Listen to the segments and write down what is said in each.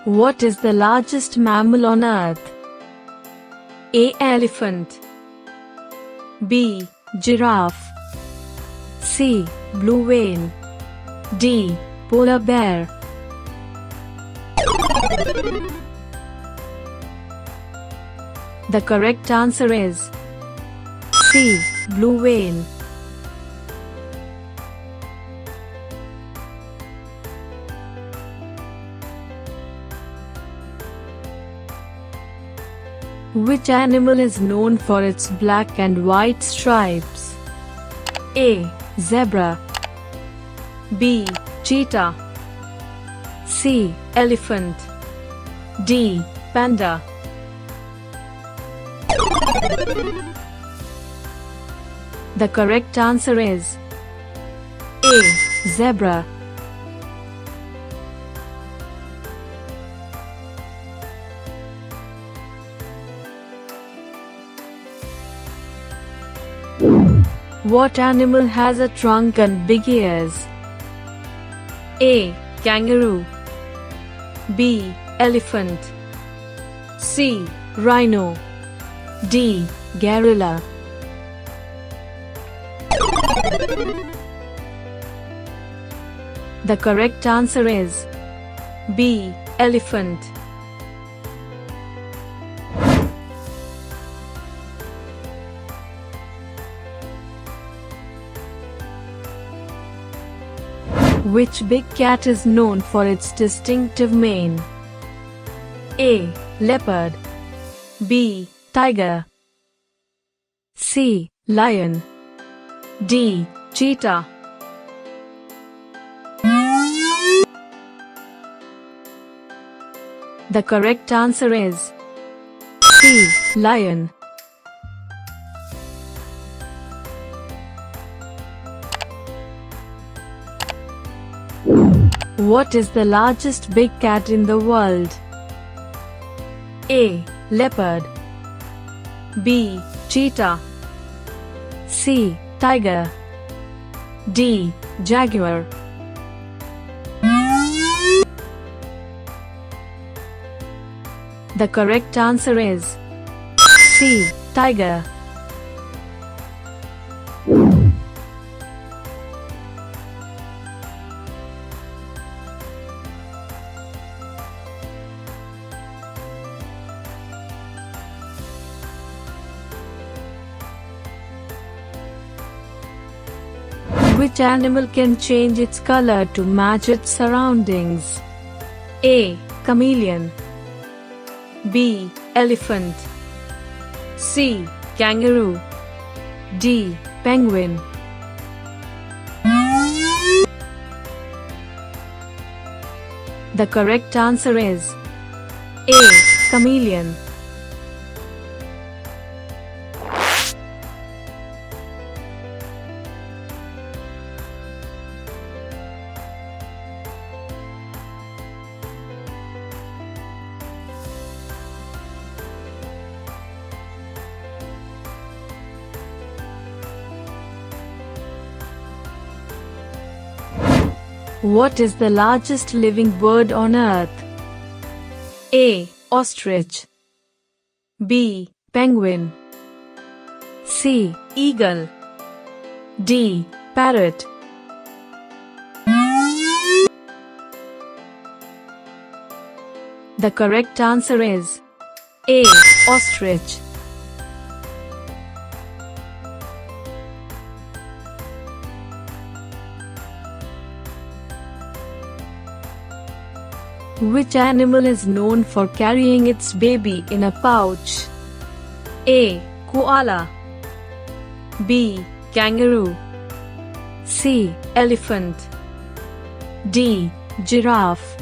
What is the largest mammal on Earth? A. Elephant. B. Giraffe. C. Blue whale. D. Polar bear. The correct answer is C. Blue whale. Which animal is known for its black and white stripes? A. Zebra. B. Cheetah. C. Elephant. D. Panda. The correct answer is A. Zebra. What animal has a trunk and big ears? A. Kangaroo. B. Elephant. C. Rhino. D. Gorilla. The correct answer is B. Elephant. Which big cat is known for its distinctive mane? A. Leopard. B. Tiger. C. Lion. D. Cheetah. The correct answer is C. Lion. What is the largest big cat in the world? A. Leopard. B. Cheetah. C. Tiger. D. Jaguar. The correct answer is C. Tiger. Which animal can change its color to match its surroundings? A. Chameleon. B. Elephant. C. Kangaroo. D. Penguin. The correct answer is A. Chameleon. What is the largest living bird on Earth? A. Ostrich. B. Penguin. C. Eagle. D. Parrot. The correct answer is A. Ostrich. Which animal is known for carrying its baby in a pouch? A. Koala. B. Kangaroo. C. Elephant. D. Giraffe.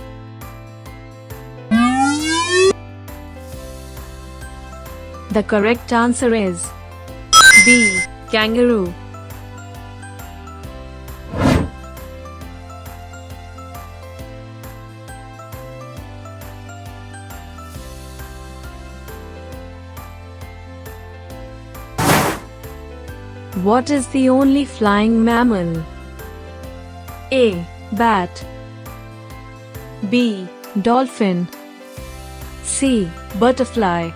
The correct answer is B. Kangaroo. What is the only flying mammal? A. Bat. B. Dolphin. C. Butterfly.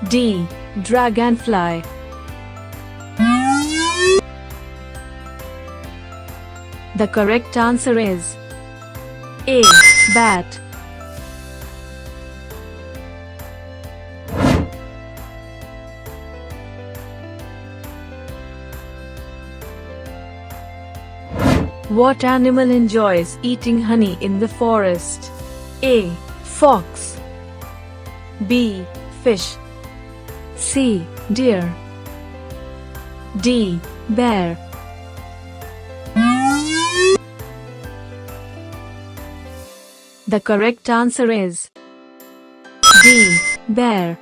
D. Dragonfly. The correct answer is A. Bat. What animal enjoys eating honey in the forest? A. Fox. B. Fish. C. Deer. D. Bear. The correct answer is D. Bear.